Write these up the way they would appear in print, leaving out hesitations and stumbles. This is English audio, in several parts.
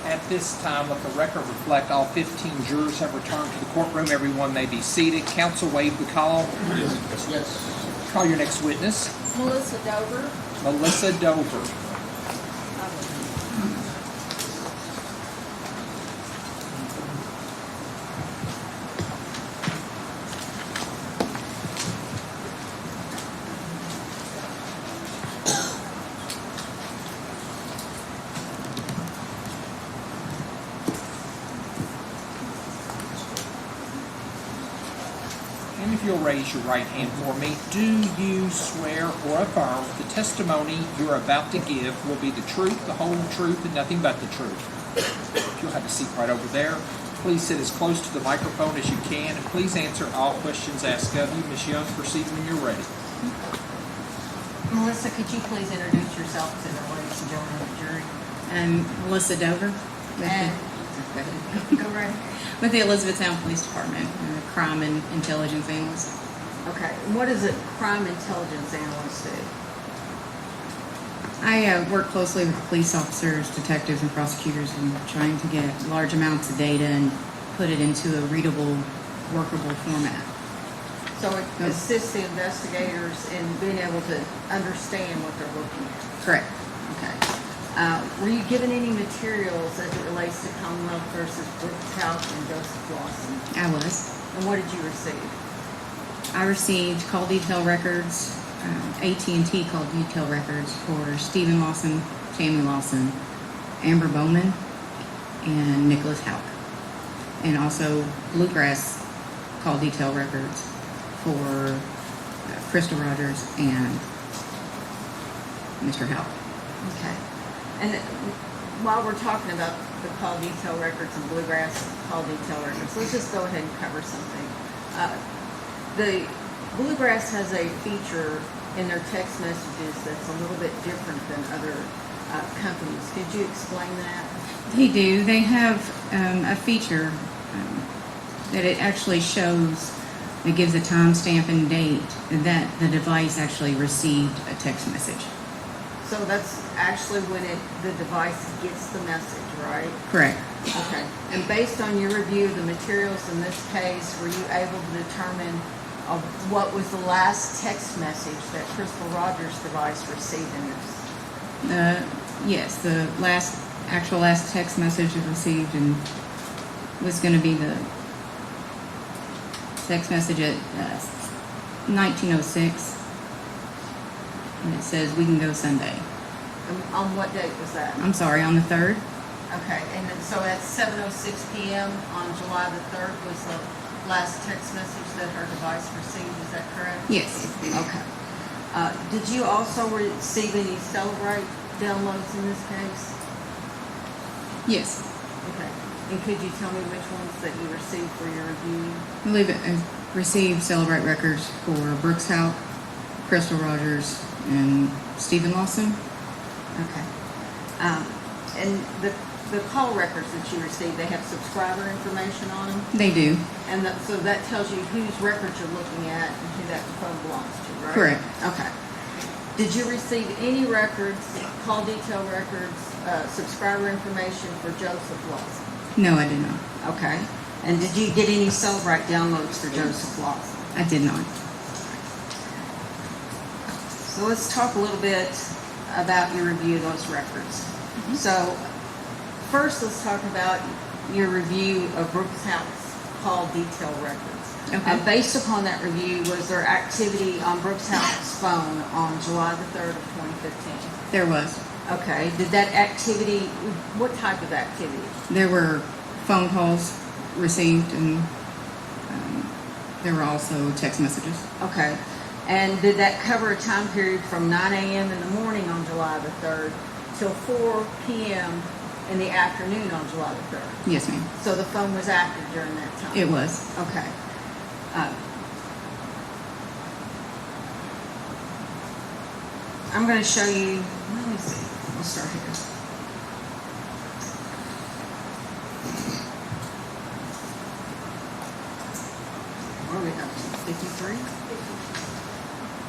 At this time, let the record reflect all 15 jurors have returned to the courtroom. Everyone may be seated. Counsel waive the call. Yes. Call your next witness. Melissa Dober. Melissa Dober. And if you'll raise your right hand for me, do you swear or affirm the testimony you're about to give will be the truth, the whole truth, and nothing but the truth? If you'll have a seat right over there. Please sit as close to the microphone as you can, and please answer all questions asked of you. Ms. Young, proceed when you're ready. Melissa, could you please introduce yourself to the ladies and gentlemen of the jury? Melissa Dover. And go right ahead. With the Elizabethtown Police Department, crime and intelligence analyst. Okay. What does a crime intelligence analyst do? I work closely with police officers, detectives, and prosecutors in trying to get large amounts of data and put it into a readable, workable format. So it assists the investigators in being able to understand what they're looking at. Correct. Okay. Were you given any materials as it relates to Commonwealth versus Houck and Joseph Lawson? I was. And what did you receive? I received call detail records, AT&T call detail records for Stephen Lawson, Tammy Lawson, Amber Bowman, and Nicholas Houck. And also Bluegrass call detail records for Crystal Rogers and Mr. Houck. Okay. And while we're talking about the call detail records and Bluegrass call detail records, let's just go ahead and cover something. The Bluegrass has a feature in their text messages that's a little bit different than other companies. Could you explain that? They do. They have a feature that it actually shows, it gives a timestamp and date that the device actually received a text message. So that's actually when the device gets the message, right? Correct. Okay. And based on your review of the materials in this case, were you able to determine what was the last text message that Crystal Rogers' device received in this? Yes, the actual last text message it received and was going to be the text message at 1906. And it says, "We can go Sunday." On what date was that? I'm sorry, on the 3rd? Okay, and then, so at 7:06 p.m. on July the 3rd was the last text message that her device received, is that correct? Yes. Okay. Did you also receive any Celebrate downloads in this case? Yes. Okay. And could you tell me which ones that you received for your review? I believe it received Celebrate records for Brooks Houck, Crystal Rogers, and Stephen Lawson. Okay. And the call records that you received, they have subscriber information on them? They do. And so that tells you whose records you're looking at and who that phone belongs to, right? Correct. Okay. Did you receive any records, call detail records, subscriber information for Joseph Lawson? No, I did not. Okay. And did you get any Celebrate downloads for Joseph Lawson? I did not. So let's talk a little bit about your review of those records. Mm-hmm. So first, let's talk about your review of Brooks Houck's call detail records. Okay. Based upon that review, was there activity on Brooks Houck's phone on July the 3rd of 2015? There was. Okay. Did that activity, what type of activity? There were phone calls received, and there were also text messages. Okay. And did that cover a time period from 9 a.m. in the morning on July the 3rd till 4 p.m. in the afternoon on July the 3rd? Yes, ma'am. So the phone was active during that time? It was. Okay. I'm going to show you, let me see, we'll start here. What are we up to, 53?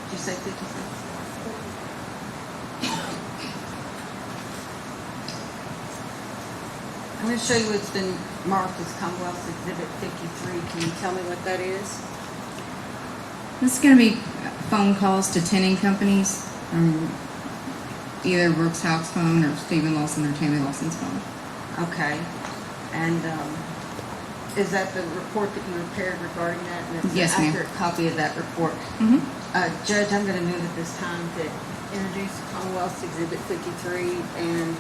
Did you say 53? I'm gonna show you what's been marked as Commonwealth's Exhibit 53. Can you tell me what that is? This is going to be phone calls to tinning companies, either Brooks Houck's phone or Stephen Lawson or Tammy Lawson's phone. Okay. And is that the report that you prepared regarding that? And it's Yes, an ma'am. accurate copy of that report. Mm-hmm. Judge, I'm going to move at this time to introduce Commonwealth's Exhibit 53 and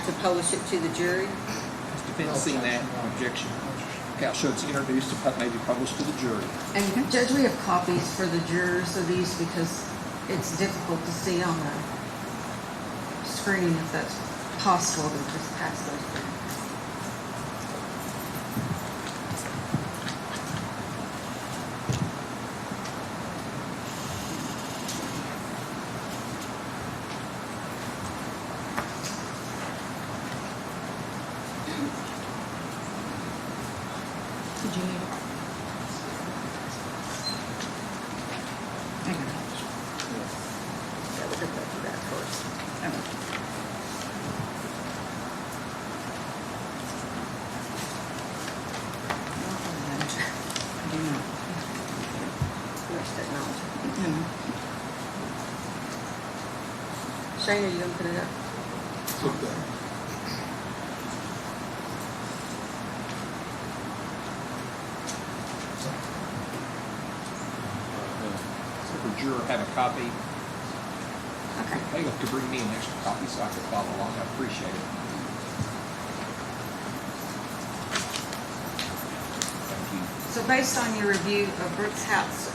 to publish it to the jury. Has defense seen that? Objection. Okay, I'll show it's introduced to maybe published to the jury. And Judge, we have copies for the jurors of these because it's difficult to see on the screen if that's possible to just pass those through. Did you need it? I got it. Yeah, we'll go through that first. Okay. I do not. Much technology. Mm. Shane, are you gonna put it up? So the juror have a copy. Okay. They have to bring me an extra copy so I can follow along. I appreciate it. Thank you. So based on your review of Brooks House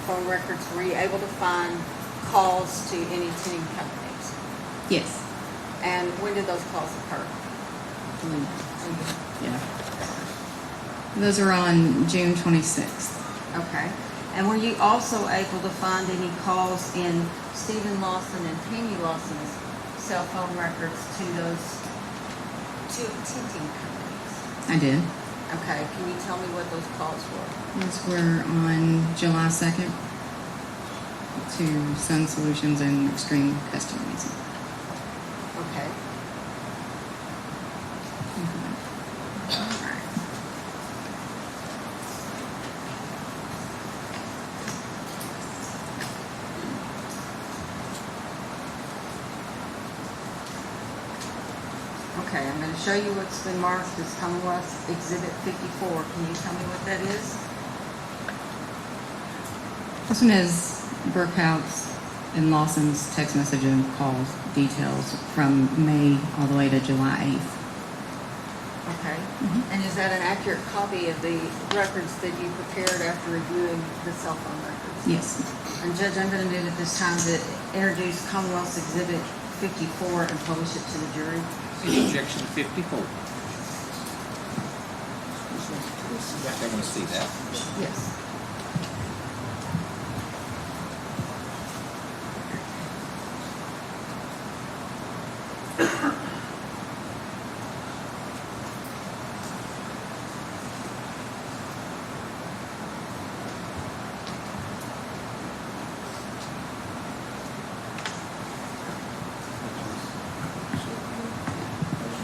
phone records, were you able to find calls to any tinning companies? Yes. And when did those calls occur? Yeah. Those are on June 26th. Okay. And were you also able to find any calls in Stephen Lawson and Tammy Lawson's cell phone records to those two tinting companies? I did. Okay. Can you tell me what those calls were? Those were on July 2nd to Sun Solutions and Extreme Customs. Okay. All right. Okay, I'm going to show you what's been marked as Commonwealth Exhibit 54. Can you tell me what that is? This one is Burkhouse and Lawson's text message and calls details from May all the way to July 8th. Okay. Mhm. And is that an accurate copy of the records that you prepared after reviewing the cell phone records? Yes. And Judge, I'm going to move at this time to introduce Commonwealth's Exhibit 54 and publish it to the jury. Any objection to 54? They want to see that. Yes.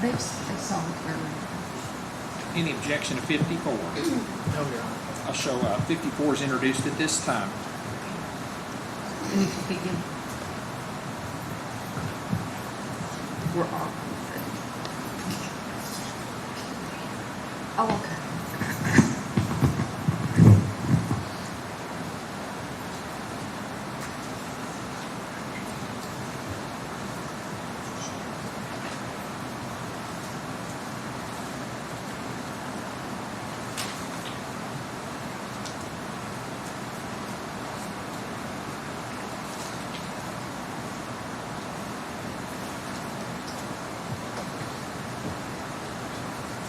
They saw it earlier. Any objection to 54? No, Your Honor. I'll show 54 is introduced at this time. And you can begin. We're off. Oh, okay.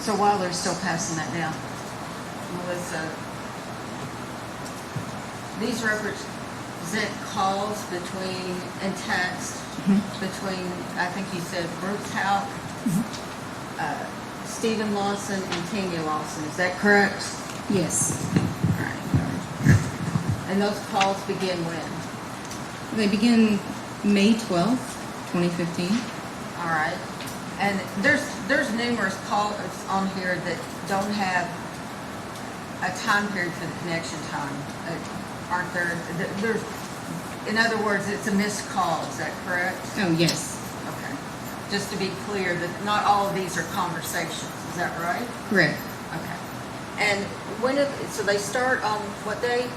So while they're still passing that down, Melissa, these represent calls between, and text between, I think you said Brooks Houck, Stephen Lawson, and Tanya Lawson. Is that correct? Yes. All right. And those calls begin when? They begin May 12th, 2015. All right. And there's numerous calls on here that don't have a time period for the connection time, aren't there? There's, in other words, it's a missed call, is that correct? Oh, yes, Okay. Just to be clear, that not all of these are conversations, is that right? correct. Okay. And so they start on what day?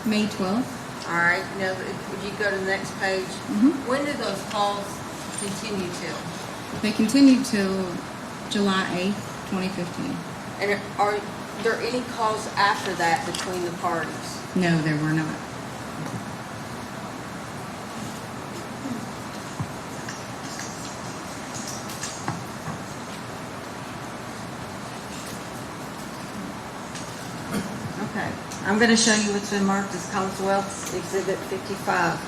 May 12th. All right, now, if you go to the next page, when do those calls continue till? They continued till July 8th, 2015. And are there any calls after that between the parties? No, there were not. Okay, I'm gonna show you what's been marked as Commonwealth Exhibit 55.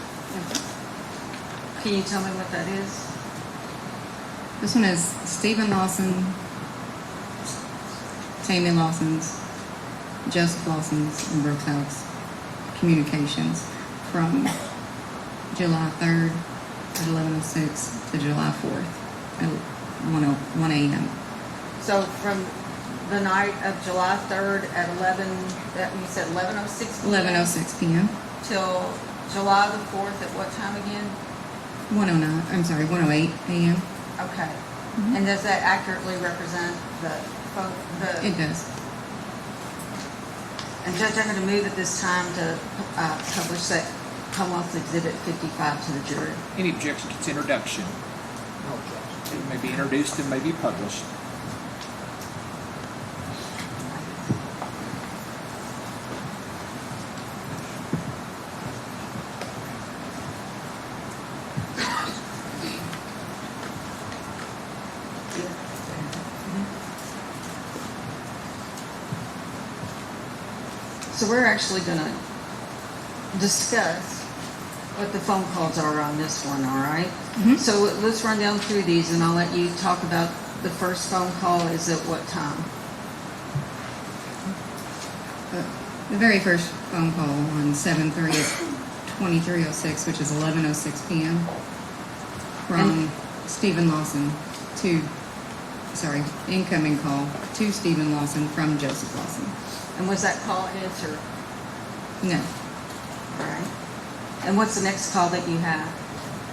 Can you tell me what that is? This one is Stephen Lawson, Tammy Lawson's, Joseph Lawson's, and Brooks Houck's communications from July 3rd at 11:06 to July 4th at 1 a.m. So from the night of July 3rd at 11:06 11:06 p.m. till July the 4th at what time again? 108 a.m. Okay. And does that accurately represent It does. And Judge, I'm going to move at this time to publish that Commonwealth Exhibit 55 to the jury. Any objection to its introduction? No objection. It may be introduced and may be published. So we're actually going to discuss what the phone calls are on this one, all right? So let's run down through these, and I'll let you talk about the first phone call is at what time? The very first phone call on 7/3 is 23:06, which is 11:06 p.m. from Stephen Lawson to, incoming call to Stephen Lawson from Joseph Lawson. And was that call answered? No. All right. And what's the next call that you have?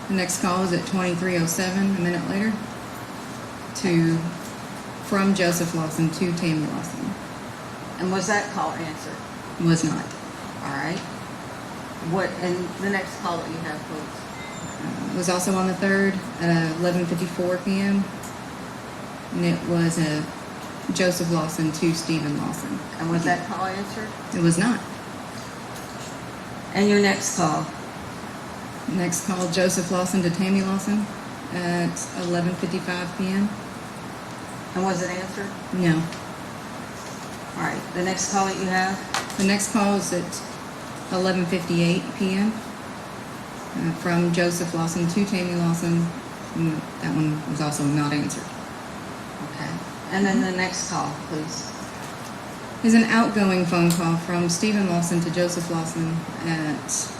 The next call is at 23:07, a minute later, from Joseph Lawson to Tammy Lawson. And was that call answered? Was not. All right. And the next call that you have, please? It was also on the 3rd at 11:54 p.m. And it was Joseph Lawson to Stephen Lawson. And was that call answered? It was not. And your next call? Next call, Joseph Lawson to Tammy Lawson at 11:55 p.m. And was it answered? No. All right. The next call that you have? The next call is at 11:58 p.m. From Joseph Lawson to Tammy Lawson. And that one was also not answered. Okay. And then the next call, please. Is an outgoing phone call from Stephen Lawson to Joseph Lawson at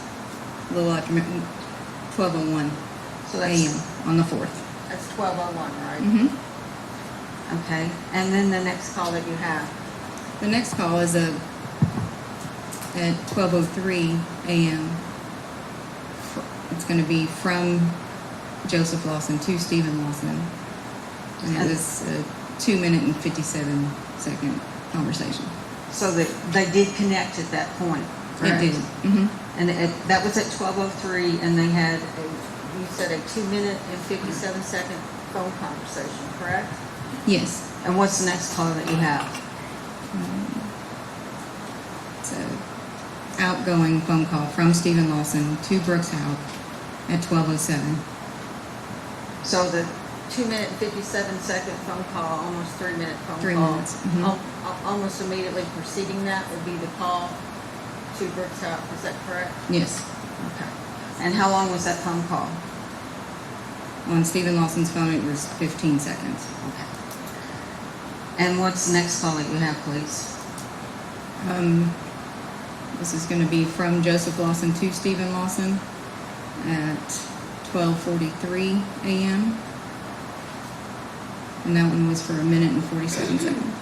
a little after 12:01 So that's a.m. on the 4th. 12:01, right? Mm-hmm. Okay. And then the next call that you have? The next call is at 12:03 a.m. It's going to be from Joseph Lawson to Stephen Lawson. And it was a 2-minute and 57-second conversation. So they did connect at that point, correct? It did. Mm-hmm. And that was at 12:03, and they had, you said a 2-minute and 57-second phone conversation, correct? Yes. And what's the next call that you have? It's an outgoing phone call from Stephen Lawson to Brooks Houck at 12:07. So the 2-minute and 57-second phone call, almost 3-minute phone 3 call. minutes. Mhm. Almost immediately preceding that would be the call to Brooks House, is that correct? Yes. Okay. And how long was that phone call? On Stephen Lawson's phone, it was 15 seconds. Okay. And what's the next call that you have, please? This is going to be from Joseph Lawson to Stephen Lawson at 12:43 a.m. and that one was for 1:47 seconds.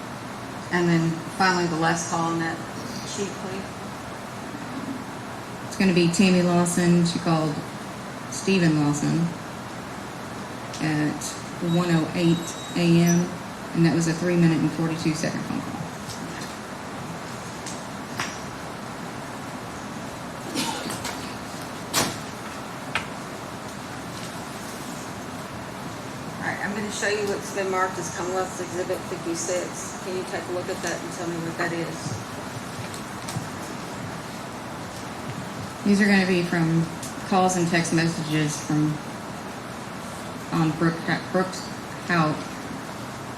And then finally, the last call on that sheet, please. It's going to be Tammy Lawson. She called Stephen Lawson at 1:08 a.m., and that was a 3:42 phone call. All right, I'm going to show you what's been marked as Commonwealth's Exhibit 56. Can you take a look at that and tell me what that is? These are going to be from calls and text messages from on Brooks Houck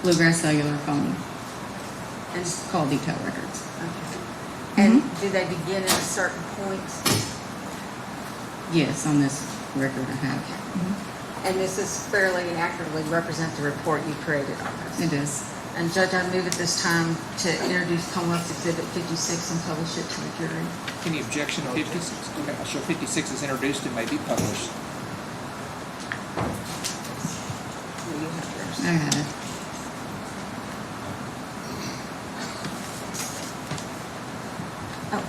Bluegrass Cellular phone. And, It's call detail records. okay. And do they begin at a certain point? Yes, on this record I have. And this is fairly accurately represent the report you created on this. It is. And Judge, I move at this time to introduce Commonwealth's Exhibit 56 and publish it to the jury. Any objection to 56? Okay, I'll show 56 is introduced and may be published. Will you have yours? I have it. Oh.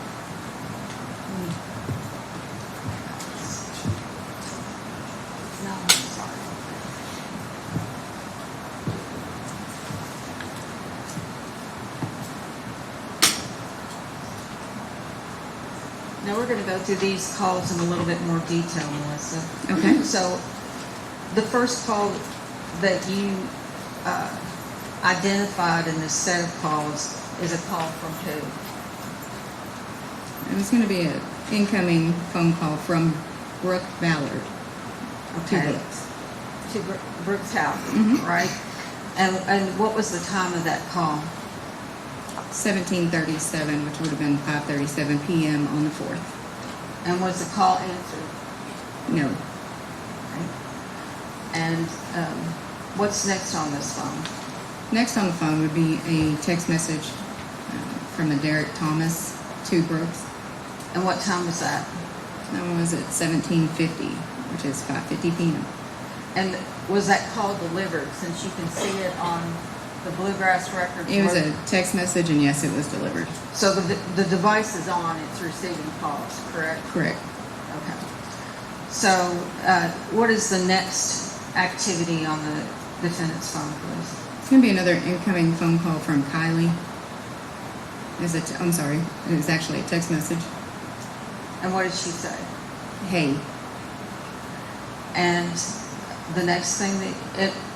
No, I'm sorry. Now we're going to go through these calls in a little bit more detail, Melissa. Okay. So the first call that you identified in this set of calls is a call from who? It was going to be an incoming phone call from Brooke Ballard to Okay. Brooks. To Brooks House, Mhm. right? And what was the time of that call? 17:37, which would have been 5:37 p.m. on the 4th. And was the call answered? No. And what's next on this phone? Next on the phone would be a text message from a Derek Thomas to Brooks. And what time was that? That one was at 17:50, which is 5:50 p.m. And was that call delivered, since you can see it on the Bluegrass records? It was a text message, and yes, it was delivered. So the device is on, it's receiving calls, correct? Correct. Okay. So what is the next activity on the defendant's phone, please? It's going to be another incoming phone call from Kylie. I'm sorry, it was actually a text message. And what did she say? Hey. And the next thing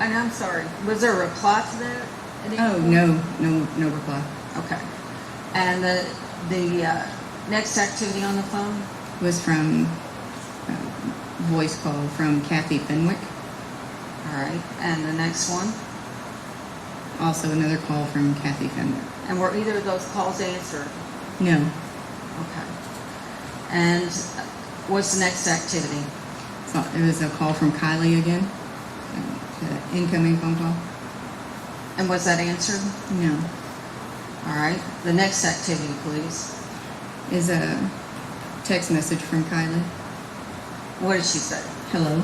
and I'm sorry, was there a reply to that? at any Oh, point? no reply. Okay. And the next activity on the phone? Was from a voice call from Kathy Fenwick. All right. And the next one? Also another call from Kathy Fenwick. And were either of those calls answered? No. Okay. And what's the next activity? So it was a call from Kylie again. Incoming phone call. And was that answered? No. All right. The next activity, please. Is a text message from Kylie. What did she say? Hello.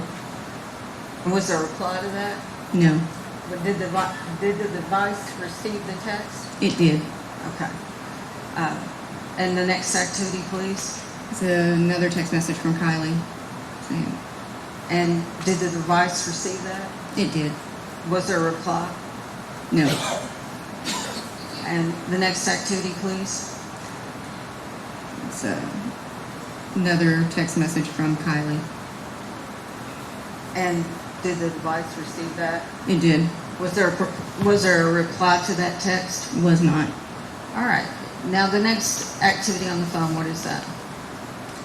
And was there a reply to that? No. But did the device receive the text? It did. Okay. And the next activity, please. It's another text message from Kylie. Saying And did the device receive that? it did. Was there a reply? No. And the next activity, please. It's another text message from Kylie. And did the device receive that? It did. Was there a reply to that text? Was not. All right. Now the next activity on the phone, what is that?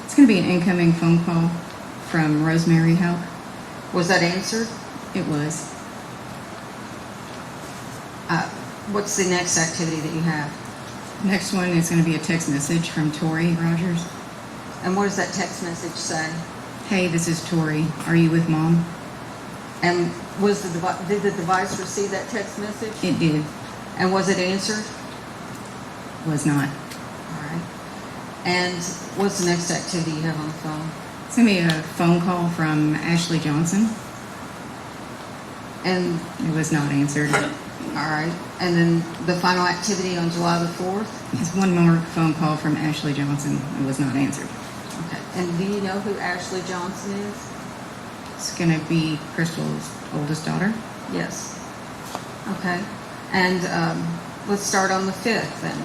It's going to be an incoming phone call from Rosemary Houck. Was that answered? It was. What's the next activity that you have? Next one is going to be a text message from Tori Rogers. And what does that text message say? Hey, this is Tori. Are you with Mom? And did the device receive that text message? It did. And was it answered? Was not. All right. And what's the next activity you have on the phone? It's going to be a phone call from Ashley Johnson. And, It was not answered. all right, and then the final activity on July the 4th? It's one more phone call from Ashley Johnson. It was not answered. Okay, and do you know who Ashley Johnson is? It's going to be Crystal's oldest daughter. Yes. Okay, and let's start on the 5th then.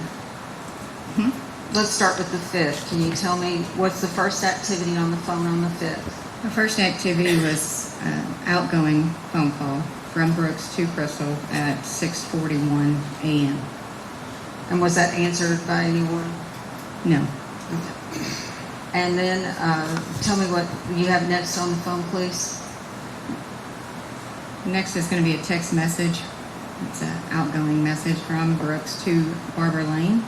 Mhm. Let's start with the 5th. Can you tell me what's the first activity on the phone on the 5th? The first activity was outgoing phone call from Brooks to Crystal at 6:41 a.m. And was that answered by anyone? No. Okay. And then tell me what you have next on the phone, please. Next is going to be a text message. It's an outgoing message from Brooks to Barbara Lane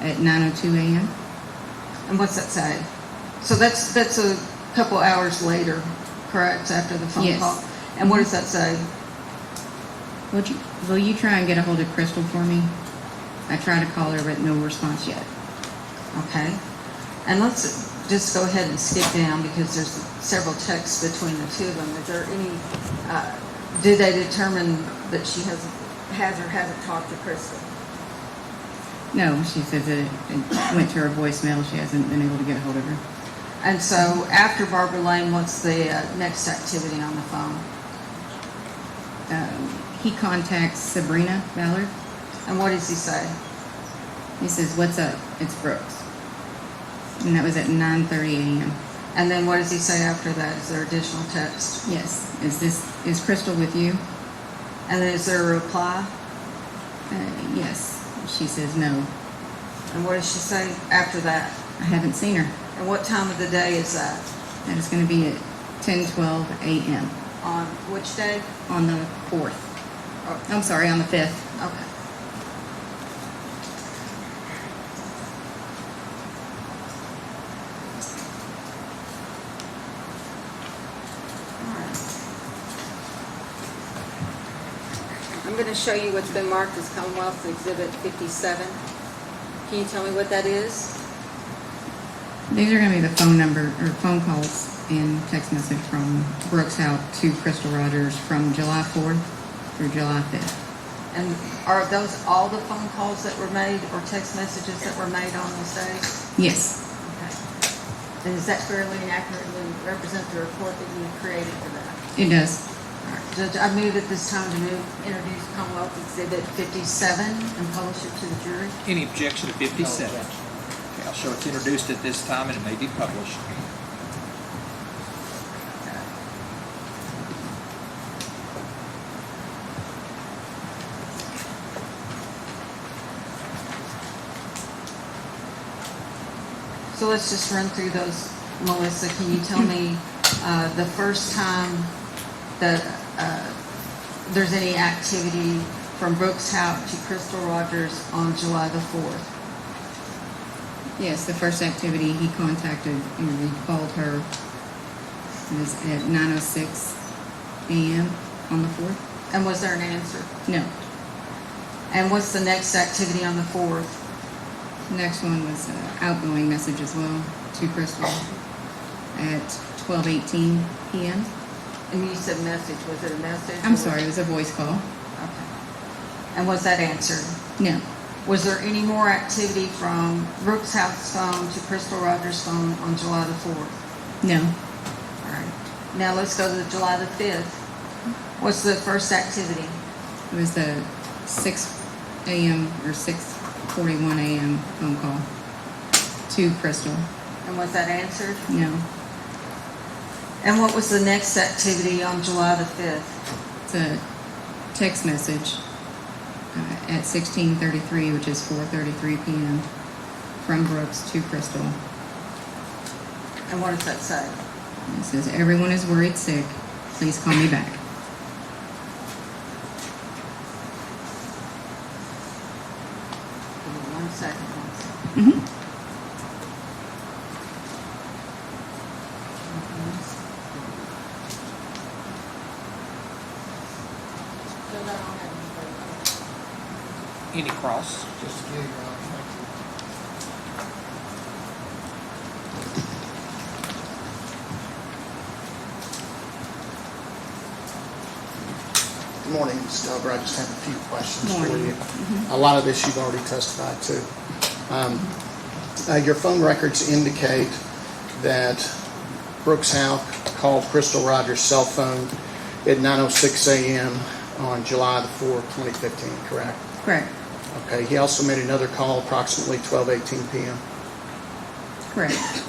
at 9:02 a.m. And what's that say? So that's a couple hours later, correct, after the phone Yes. call? And what does that say? Will you try and get a hold of Crystal for me? I tried to call her, but no response yet. Okay. And let's just go ahead and skip down because there's several texts between the two of them. Is there any, do they determine that she has or hasn't talked to Crystal? No, she says that it went to her voicemail. She hasn't been able to get a hold of her. And so after Barbara Lane, what's the next activity on the phone? He contacts Sabrina Ballard. And what does he say? He says, "What's up? It's Brooks." And that was at 9:30 a.m. And then what does he say after that? Is there additional text? Yes. Is Crystal with you? And then is there a reply? Yes. She says no. And what does she say after that? I haven't seen her. And what time of the day is that? That is going to be at 10:12 a.m. On which day? on the 4th. Oh, I'm sorry, on the 5th. okay. I'm going to show you what's been marked as Commonwealth Exhibit 57. Can you tell me what that is? These are going to be the phone number or phone calls and text message from Brooks Houck to Crystal Rogers from July 4th through July 5th. And are those all the phone calls that were made or text messages that were made on those days? Yes, Okay. And does that fairly and accurately represent the report that you created for that? it does. All right. Judge, I move at this time to introduce Commonwealth Exhibit 57 and publish it to the jury. Any objection to 57? Okay, I'll show it's introduced at this time and it may be published. So let's just run through those. Melissa, can you tell me the first time that there's any activity from Brooks Houck to Crystal Rogers on July the 4th? Yes, the first activity he contacted, he called her, was at 9:06 a.m. on the 4th. And was there an answer? No. And what's the next activity on the 4th? The next one was an outgoing message as well to Crystal at 12:18 p.m. And you said message. Was it a message? I'm sorry, it was a voice call. Okay. And was that answered? No. Was there any more activity from Brooks Houck's phone to Crystal Rogers' phone on July the 4th? No. All right. Now let's go to July the 5th. What's the first activity? It was the 6 a.m. or 6:41 a.m. phone call to Crystal. And was that answered? No. And what was the next activity on July the 5th? It's a text message at 16:33, which is 4:33 p.m. from Brooks to Crystal. And what does that say? It says, "Everyone is worried sick. Please call me back." Give me 1 second. Mm-hmm. Any cross? Just a gig, thank you. morning, Ms. Dober. I just have a few questions for Morning. you. A lot of this you've already testified to. Your phone records indicate that Brooks Houck called Crystal Rogers' cell phone at 9:06 a.m. on July the 4th, 2015, correct? Correct. Okay, he also made another call approximately 12:18 p.m. Correct.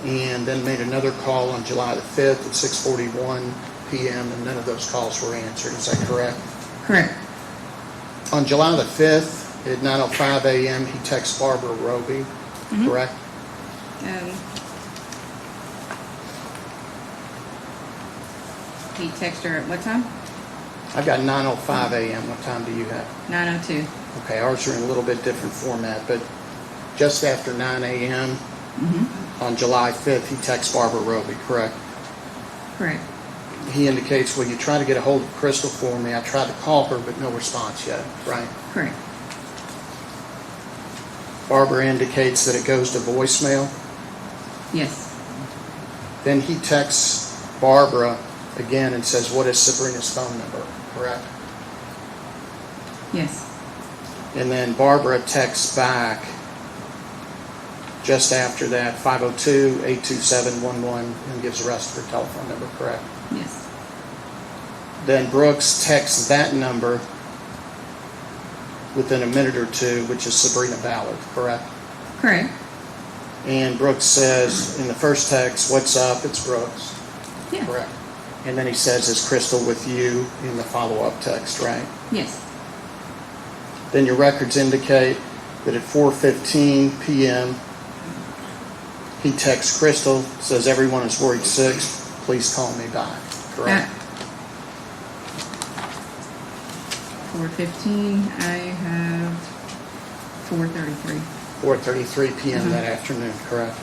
and then made another call on July the 5th at 6:41 p.m. and none of those calls were answered. Is that correct? Correct. On July the 5th at 9:05 a.m. he texts Barbara Roby, correct? He texted her at what time? I've got 9:05 a.m. What time do you have? 9:02. Okay, ours are in a little bit different format, but just after 9 a.m. On July 5th, he texts Barbara Roby, correct? Correct. He indicates, will you try to get a hold of Crystal for me? I tried to call her, but no response yet, right? Correct. Barbara indicates that it goes to voicemail. Yes. Then he texts Barbara again and says, what is Sabrina's phone number, correct? Yes. And then Barbara texts back just after that, 502-827-11, and gives the rest of her telephone number, correct? Yes. Then Brooks texts that number within a minute or two, which is Sabrina Ballard, correct? Correct. And Brooks says in the first text, what's up? It's Brooks, Yeah. correct? And then he says, is Crystal with you in the follow-up text, right? Yes. Then your records indicate that at 4:15 p.m., he texts Crystal, says everyone is worried sick, please call me back, correct? 4:15. I have 4:33. 4:33 p.m. that afternoon, correct?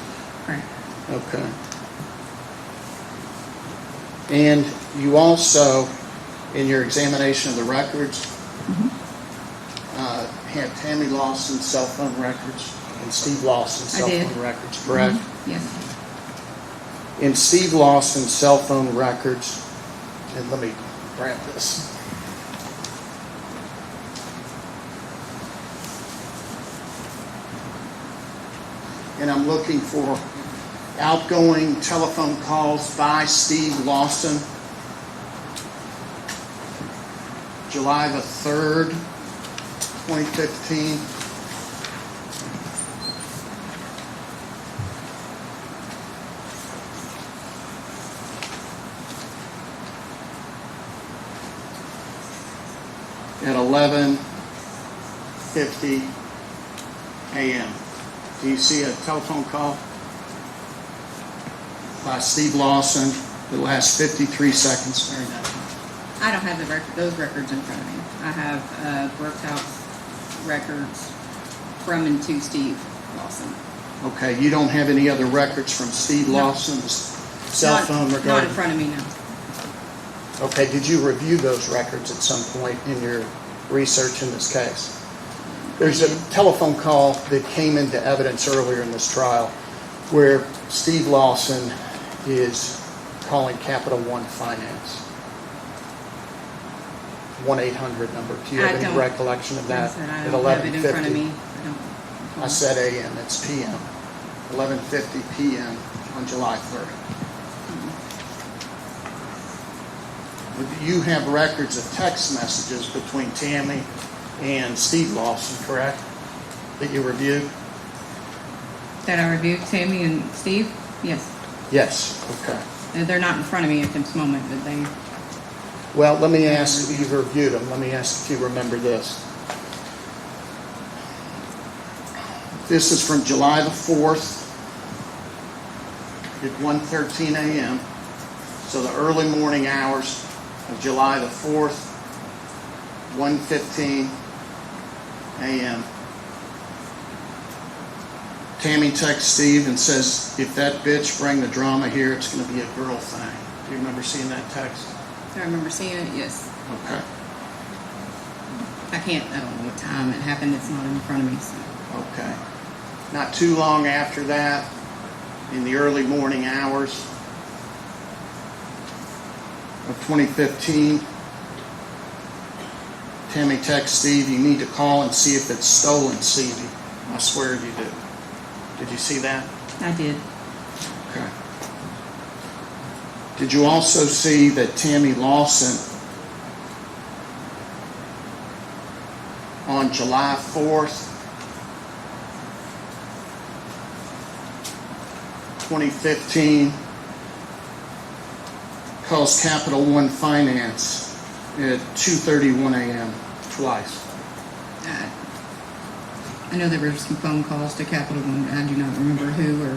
Correct. Okay. And you also, in your examination of the records, had Tammy Lawson's cell phone records and Steve Lawson's I cell did. phone records, correct? Yes. In Steve Lawson's cell phone records, and let me grab this. And I'm looking for outgoing telephone calls by Steve Lawson, July the 3rd, 2015. At 11:50 a.m. Do you see a telephone call by Steve Lawson that lasts 53 seconds during that time? I don't have those records in front of me. I have Brooks House records from and to Steve Lawson. Okay, you don't have any other records from Steve No. Lawson's cell phone Not regarding? in front of me, no. Okay, did you review those records at some point in your research in this case? There's a telephone call that came into evidence earlier in this trial where Steve Lawson is calling Capital One Finance. 1-800 number. Do you have any recollection of that? I said I At don't have it in front of 11:50? me. I said AM, it's PM. 11:50 PM on July 3rd. You have records of text messages between Tammy and Steve Lawson, correct? That you reviewed? That I reviewed Tammy and Steve? Yes. Yes, okay. They're not in front of me at this moment, but they. Well, let me ask, you've reviewed them, let me ask if you remember this. This is from July the 4th at 1:13 a.m. So the early morning hours of July the 4th, 1:15 a.m. Tammy texts Steve and says, if that bitch bring the drama here, it's going to be a girl thing. Do you remember seeing that text? I remember seeing it, yes. Okay. I don't know what time it happened. It's not in front of me, so. Okay. Not too long after that, in the early morning hours of 2015, Tammy text Steve, you need to call and see if it's stolen CD. I swear you do. Did you see that? I did. Okay. Did you also see that Tammy Lawson on July 4th, 2015, calls Capital One Finance at 2:31 a.m. twice? I know there were some phone calls to Capital One. I do not remember who or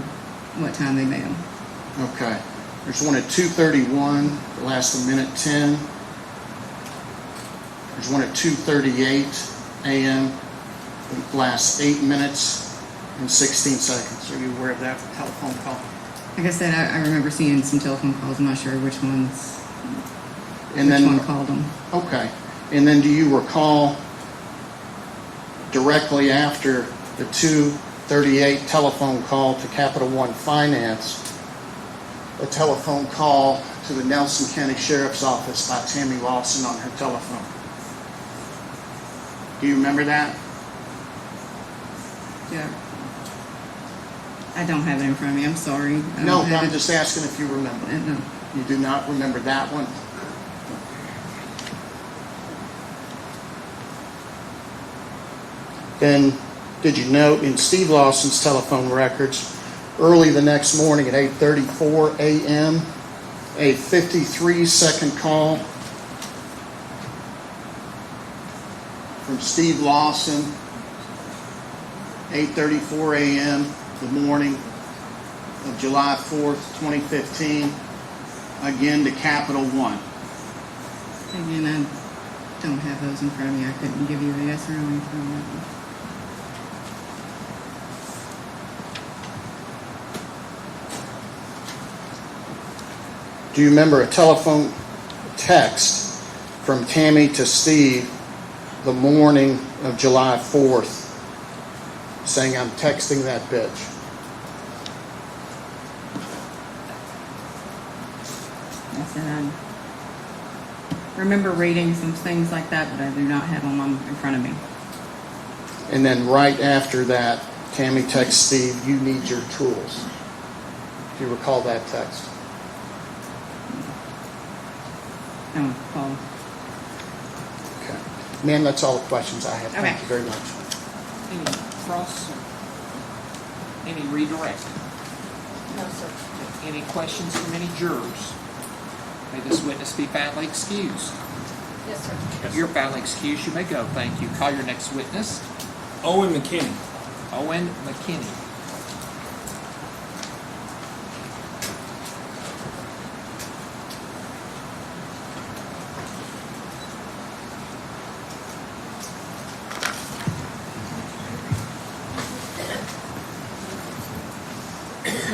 what time they made them. Okay. There's one at 2:31, that lasts a minute 10. There's one at 2:38 a.m., that lasts 8 minutes and 16 seconds. Are you aware of that telephone call? Like I said, I remember seeing some telephone calls. I'm not sure which one called them. Okay. And then do you recall directly after the 2:38 telephone call to Capital One Finance, a telephone call to the Nelson County Sheriff's Office by Tammy Lawson on her telephone? Do you remember that? Yeah. I don't have it in front of me. I'm sorry. I No, don't have I'm it. just asking if you remember. No. You do not remember that one? Then, did you note in Steve Lawson's telephone records, early the next morning at 8:34 a.m., a 53-second call from Steve Lawson, 8:34 a.m., the morning of July 4th, 2015, again to Capital One. Again, I don't have those in front of me. I couldn't give you a yes or no answer on that one. Do you remember a telephone text from Tammy to Steve the morning of July 4th saying, "I'm texting that bitch"? I said I remember reading some things like that, but I do not have them in front of me. And then right after that, Tammy texts Steve, "You need your tools." Do you recall that text? No, Paul. Okay. Ma'am, that's all the questions I have. Thank Okay. you very much. Any cross? Any redirect? No, sir. Any questions from any jurors? May this witness be validly excused. Yes, sir. You're validly excused. You may go. Thank you. Call your next witness. Owen McKenna. Owen McKenna.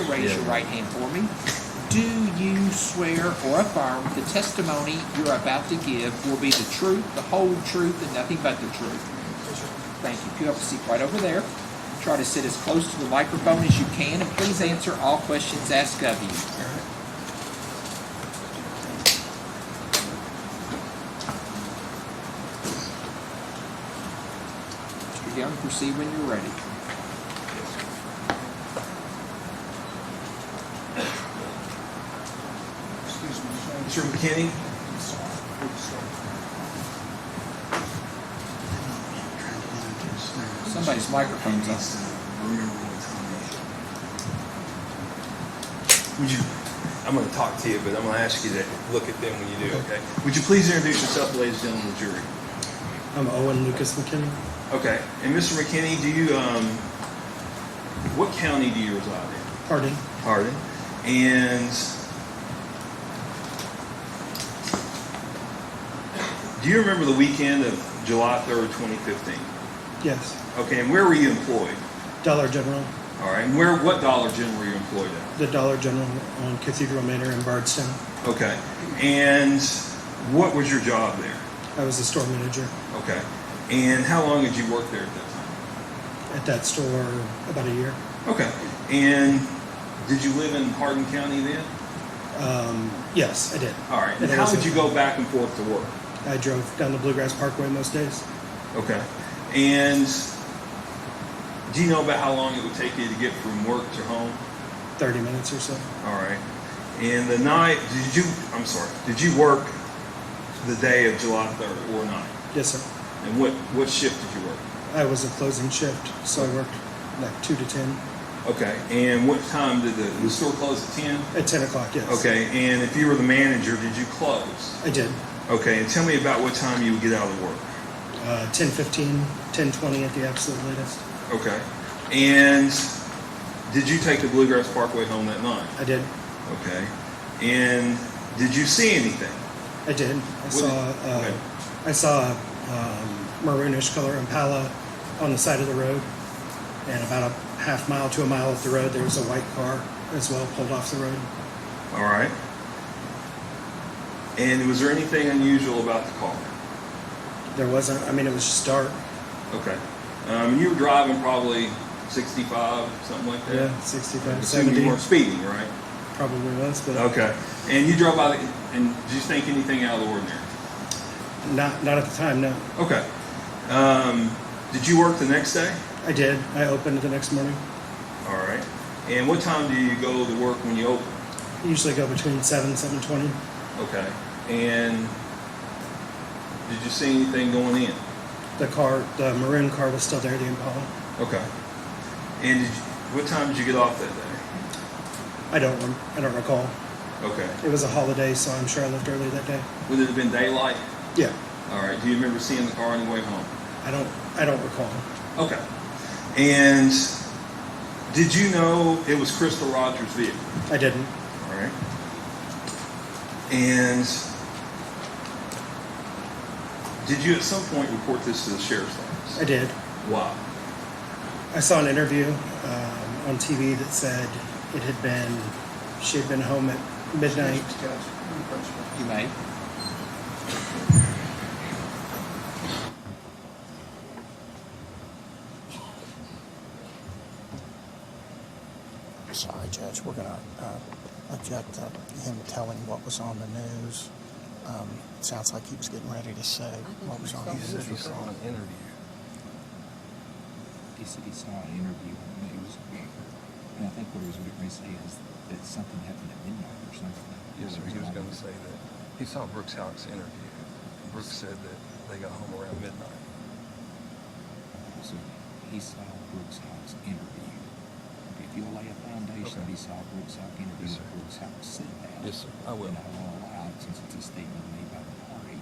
Raise your right hand for me. Do you swear or affirm the testimony you're about to give will be the truth, the whole truth, and nothing but the truth? Thank you. You have a seat right over there. Try to sit as close to the microphone as you can, and please answer all questions asked of you. Mr. Young, proceed when you're ready. Mr. McKinney. Somebody's microphone's on. Would you? I'm going to talk to you, but I'm going to ask you to look at them when you do. Okay. Would you please introduce yourself, ladies and gentlemen of the jury? I'm Owen Lucas McKenna, Okay. And Mr. McKinney, do you? What county do you reside in? Hardin. Hardin. And do you remember the weekend of July 3rd, 2015? Yes. Okay. And where were you employed? Dollar General. All right. And what Dollar General were you employed at? The Dollar General on Cathedral Manor in Bardstown. Okay. And what was your job there? I was the store manager Okay. And how long did you work there at that time? at that store about a year. Okay. And did you live in Hardin County then? Yes, I did. All right. And And I how was would in- you go back and forth to work? I drove down the Bluegrass Parkway most days. Okay. And do you know about how long it would take you to get from work to home? 30 minutes or so. All right. And the night, did you work the day of July 3rd or not? Yes, sir. And what shift did you work? I was a closing shift, so I worked like 2 to 10. Okay. And what time did the store close at 10? At 10 o'clock, yes. Okay. And if you were the manager, did you close? I did. Okay. And tell me about what time you would get out of work. 10:15, 10:20 at the absolute latest. Okay. And did you take the Bluegrass Parkway home that night? I did. Okay. And did you see anything? I did. Okay. I saw a maroonish color Impala on the side of the road, and about a half mile to a mile up the road, there was a white car as well pulled off the road. All right. And was there anything unusual about the car? There wasn't. I mean, it was just dark. Okay. You were driving probably 65, something like that? Yeah, 65, Assuming 70. you weren't speeding, right? Probably was, but Okay. And you drove by, and did you think anything out of the ordinary? not at the time. No, Okay. Did you work the next day? I did. I opened the next morning. All right. And what time do you go to work when you open? I usually go between 7 and 7:20. Okay. And did you see anything going in? The maroon car was still there, the Impala. Okay. And what time did you get off that day? I don't recall. Okay. It was a holiday, so I'm sure I left early that day. Would it have been daylight? Yeah, All right. Do you remember seeing the car on your way home? I don't recall. Okay. And did you know it was Crystal Rogers' vehicle? I didn't. All right. And did you at some point report this to the sheriff's office? I did. Why? I saw an interview on TV that said she had been home at midnight. You may. Sorry, Judge, we're going to object to him telling what was on the news. Sounds like he was getting ready to say what was on the news. He saw an interview. He said he saw an interview on the news. And I think what he was going to say is that something happened at midnight or something. Yes, sir. He was going to say that he saw Brooks Houck's interview. Brooks said that they got home around midnight. So he saw Brooks Houck's interview. If you'll lay a foundation, Okay. he saw Brooks Houck interview. Yes, sir. Brooks Houck said that. Yes, sir. I will. And I won't allow it since it's a statement made by the party.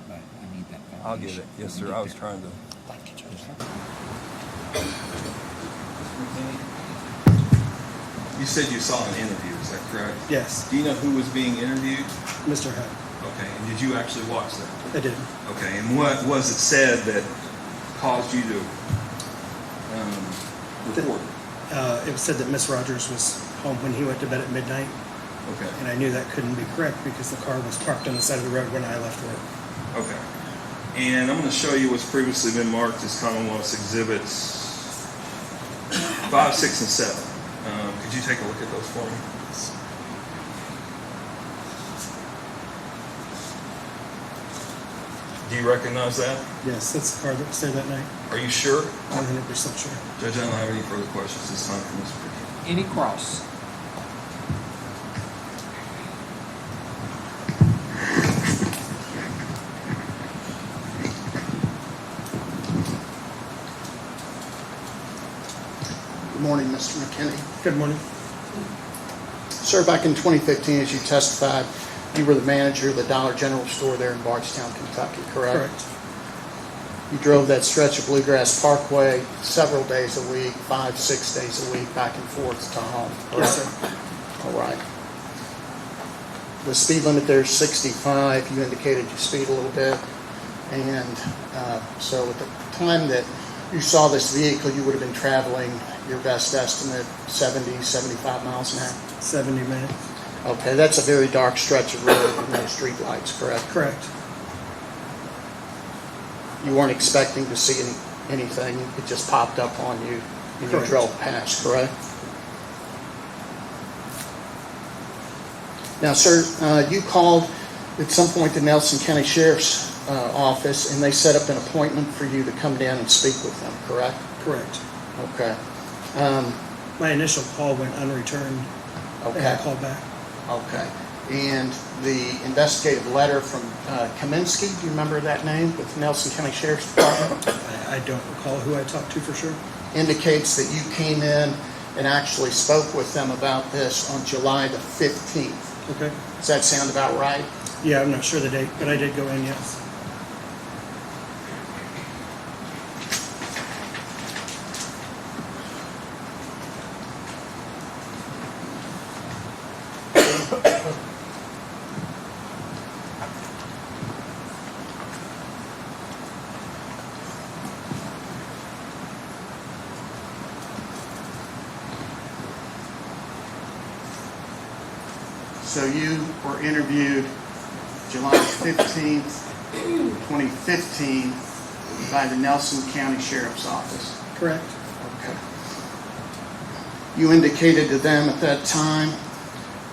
But I need that foundation. I'll get it. Yes, when we sir. get I was there. trying to. Thank you, Judge. You said you saw an interview. Is that correct? Yes, Do you know who was being interviewed? Mr. Houck. Okay. And did you actually watch that? I did. Okay. And what was it said that caused you to report? It was said that Miss Rogers was home when he went to bed at midnight, Okay. and I knew that couldn't be correct because the car was parked on the side of the road when I left work. Okay. And I'm going to show you what's previously been marked as Commonwealth's Exhibits 5, 6, and 7. Could you take a look at those for me? Do you recognize that? Yes, that's the car that was there that night. Are you sure? 100% sure. Judge, I don't have any further questions this time from Mr. Bridges. Any cross? Good morning, Mr. McKinney. Good morning. Sir, back in 2015, as you testified, you were the manager of the Dollar General store there in Bardstown, Kentucky, correct? Correct. You drove that stretch of Bluegrass Parkway several days a week, 5, 6 days a week, back and forth to home, correct? Yes, sir. All right. The speed limit there is 65. You indicated you speed a little bit. And so at the time that you saw this vehicle, you would have been traveling, your best estimate, 70, 75 miles an hour. 70 minutes. Okay, that's a very dark stretch of road with no street lights, correct? Correct. You weren't expecting to see anything. It just popped up on you and you Correct. drove past, correct? Now, sir, you called at some point the Nelson County Sheriff's office, and they set up an appointment for you to come down and speak with them, correct? Correct. Okay. My initial call went unreturned, and I Okay. called back. Okay. And the investigative letter from Kaminsky, do you remember that name, with Nelson County Sheriff's Department? I don't recall who I talked to for sure. Indicates that you came in and actually spoke with them about this on July the 15th. Okay. Does that sound about right? Yeah, I'm not sure the date, but I did go in, yes. So you were interviewed July 15th, 2015 by the Nelson County Sheriff's Office. Correct. Okay. You indicated to them at that time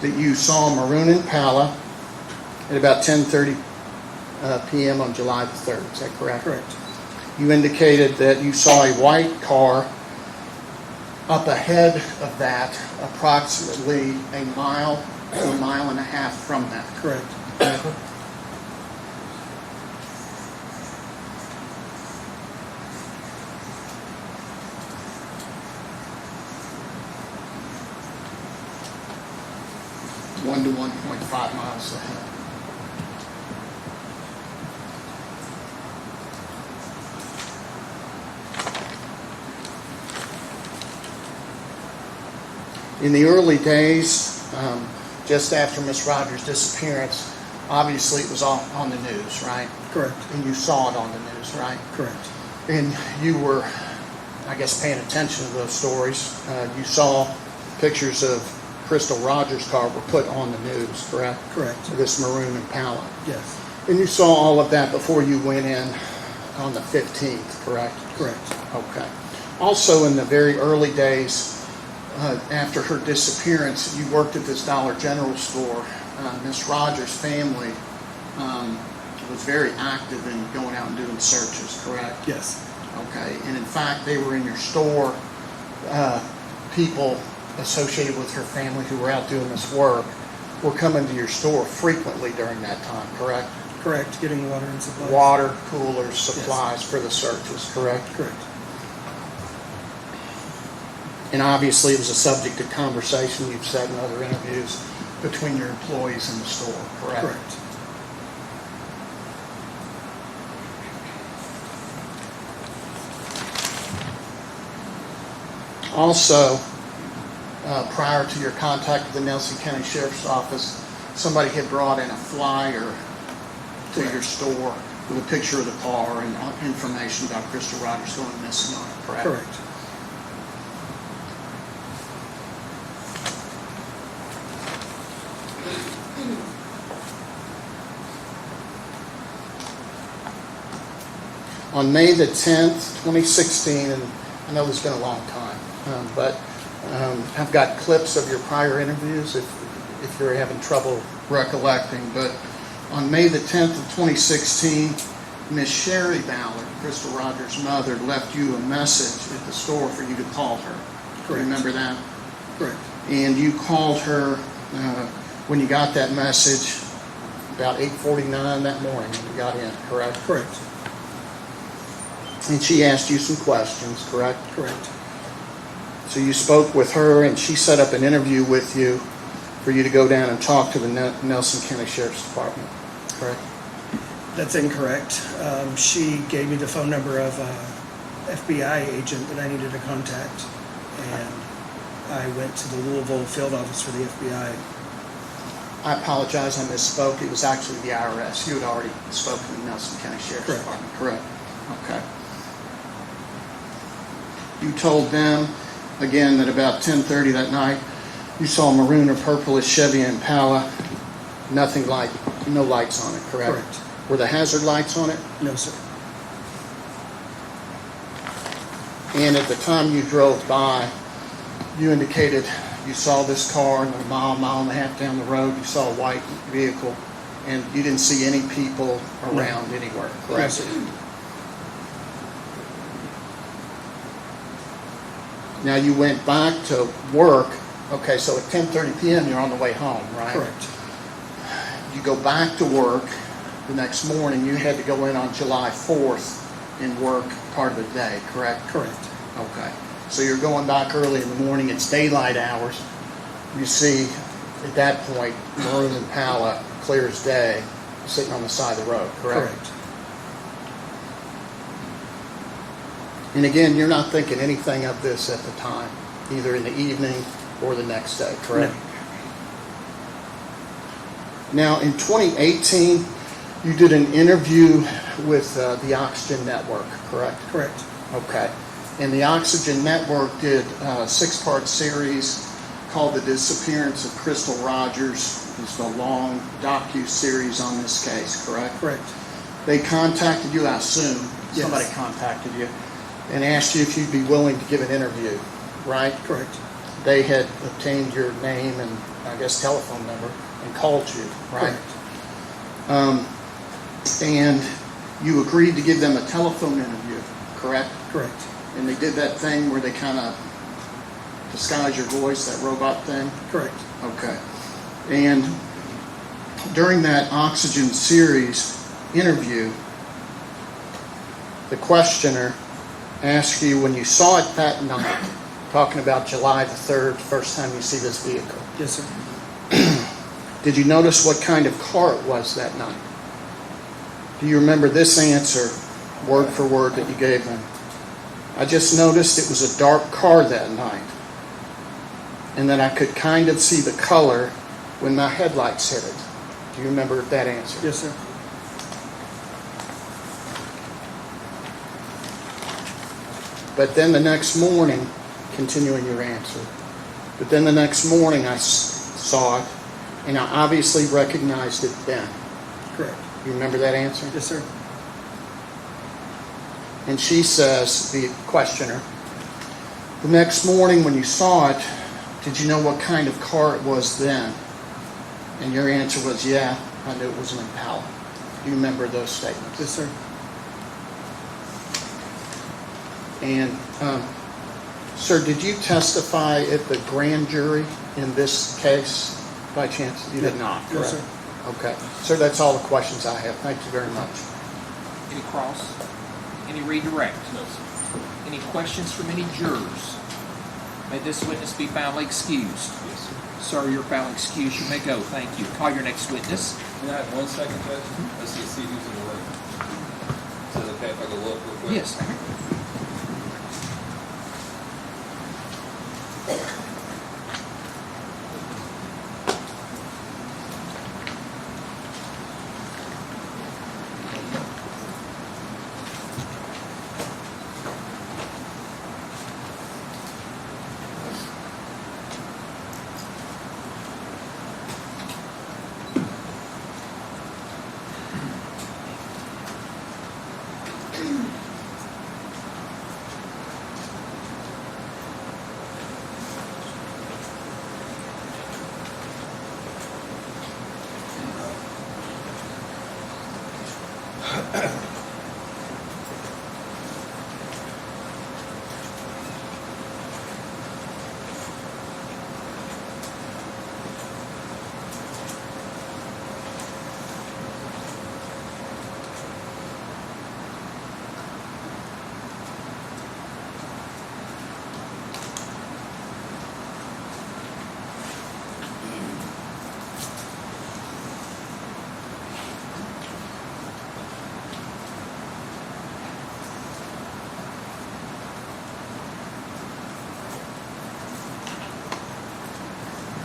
that you saw a maroon Impala at about 10:30 p.m. on July the 3rd. Is that correct? Correct. You indicated that you saw a white car up ahead of that, approximately a mile to a mile and a half from that. Correct. One to 1.5 miles ahead. In the early days, just after Miss Rogers' disappearance, obviously it was all on the news, right? Correct. And you saw it on the news, right? Correct. And you were, I guess, paying attention to those stories. You saw pictures of Crystal Rogers' car were put on the news, correct? Correct. This maroon Impala. Yes. And you saw all of that before you went in on the 15th, correct? Correct. Okay. Also, in the very early days, after her disappearance, you worked at this Dollar General store. Miss Rogers' family was very active in going out and doing searches, correct? Yes. Okay. And in fact, they were in your store. People associated with her family who were out doing this work were coming to your store frequently during that time, correct? Correct. Getting water and supplies. Water, coolers, supplies for the searches, correct? Correct. And obviously, it was a subject of conversation you've said in other interviews between your employees in the store, correct? Correct. Also, prior to your contact with the Nelson County Sheriff's Office, somebody had brought in a flyer to your store with a picture of the car and information about Crystal Rogers going missing on it, correct? Correct. On May the 10th, 2016, and I know it's been a long time, but I've got clips of your prior interviews if you're having trouble recollecting, but on May the 10th of 2016, Miss Sherry Ballard, Crystal Rogers' mother, left you a message at the store for you to call her. Correct. Remember that? Correct. And you called her when you got that message about 8:49 that morning when you got in, correct? Correct. And she asked you some questions, correct? Correct. So you spoke with her and she set up an interview with you for you to go down and talk to the Nelson County Sheriff's Department, correct? That's incorrect. She gave me the phone number of a FBI agent that I needed to contact, and I went to the Louisville field office for the FBI. I apologize, I misspoke. It was actually the IRS. You had already spoken to the Nelson County Sheriff's Correct. Department, correct? Okay. You told them, again, that about 10:30 that night, you saw a maroon or purplish Chevy Impala, no lights on it, correct? Correct. Were the hazard lights on it? No, sir. And at the time you drove by, you indicated you saw this car and a mile and a half down the road, you saw a white vehicle And you didn't see any people around anywhere, correct? Yes, sir. Now, you went back to work, okay, so at 10:30 PM, you're on the way home, right? Correct. You go back to work the next morning, you had to go in on July 4th and work part of the day, correct? Correct. Okay, so you're going back early in the morning, it's daylight hours. You see, at that point, Maroon and Impala, clear as day, sitting on the side of the road, correct? Correct. And again, you're not thinking anything of this at the time, either in the evening or the next day, correct? Now, in 2018, you did an interview with the Oxygen Network, correct? Correct. Okay. And the Oxygen Network did a 6-part series called The Disappearance of Crystal Rogers. It's a long docu-series on this case, correct? Correct. They contacted you, I assume, Yes. somebody contacted you, and asked you if you'd be willing to give an interview, right? Correct. They had obtained your name and, I guess, telephone number and called you, right? Correct. And you agreed to give them a telephone interview, correct? Correct. And they did that thing where they kind of disguise your voice, that robot thing? Correct. Okay. And during that Oxygen series interview, the questioner asked you when you saw it that night, talking about July the 3rd, first time you see this vehicle, Yes, sir. did you notice what kind of car it was that night? Do you remember this answer, word for word, that you gave them? I just noticed it was a dark car that night, and that I could kind of see the color when my headlights hit it. Do you remember that answer? Yes, sir. But then the next morning, continuing your answer, but then the next morning I saw it, and I obviously recognized it then. Correct. You remember that answer? Yes, sir. And she says, the questioner, the next morning when you saw it, did you know what kind of car it was then? And your answer was, yeah, I knew it was an Impala. Do you remember those statements? Yes, sir. And, sir, did you testify at the grand jury in this case by chance? You did not, correct? Yes, sir. Okay. Sir, that's all the questions I have. Thank you very much. Any cross? Any redirect? No, sir. Any questions from any jurors? May this witness be found excused. Yes, sir. Sir, you're found excused. You may go. Thank you. Call your next witness. Can I have 1 second, Judge? Let's see who's in the room. Is it okay if I go look real quick? Yes.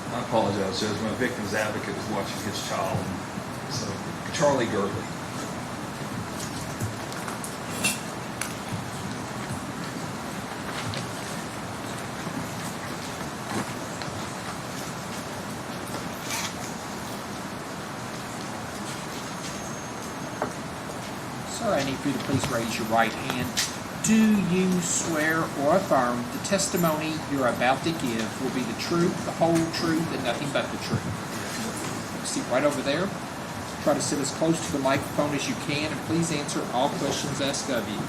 I apologize, Judge. My victim's advocate was watching his child. So, Charlie Girdley. Sir, I need for you to please raise your right hand. Do you swear or affirm the testimony you're about to give will be the truth, the whole truth, and nothing but the truth? See right over there. Try to sit as close to the microphone as you can, and please answer all questions asked of you.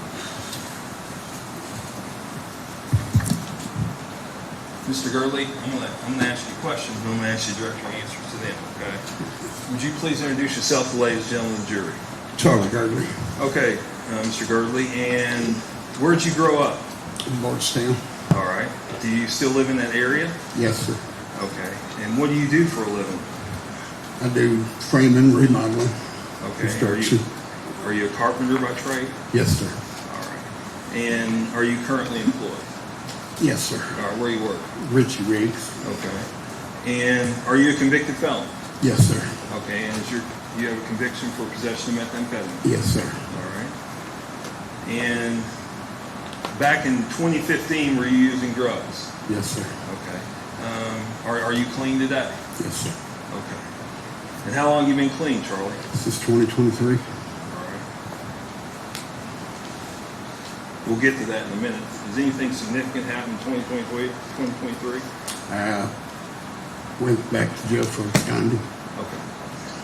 Mr. Girdley, I'm gonna ask you questions, but I'm gonna ask you to direct your answers to them, okay? Would you please introduce yourself to the ladies and gentlemen of the jury? Charlie Girdley, Okay, Mr. Girdley, and where'd you grow up? Bardstown. All right. Do you still live in that area? Yes, sir. Okay. And what do you do for a living? I do framing, remodeling, Okay. construction. Are you a carpenter by trade? Yes, sir. All right. And are you currently employed? Yes, sir. All right. Where you work? Richie Riggs. Okay. And are you a convicted felon? Yes, sir. Okay. And you have a conviction for possession of methamphetamine? Yes, sir. All right. And back in 2015, were you using drugs? Yes, sir. Okay. Are you clean today? Yes, sir. Okay. And how long have you been clean, Charlie? Since 2023. All right. We'll get to that in a minute. Does anything significant happen in 2023? Went back to jail for absconding. Okay.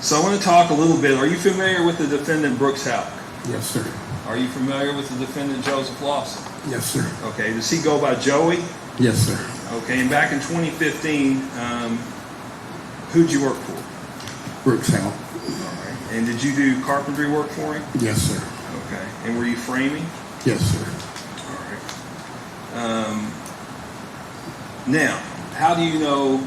So I want to talk a little bit. Are you familiar with the defendant Brooks Houck? Yes, sir. Are you familiar with the defendant Joseph Lawson? Yes, sir. Okay. Does he go by Joey? Yes, sir. Okay. And back in 2015, who'd you work for? Brooks House. All right. And did you do carpentry work for him? Yes, sir. Okay. And were you framing? Yes, sir. All right. Now, how do you know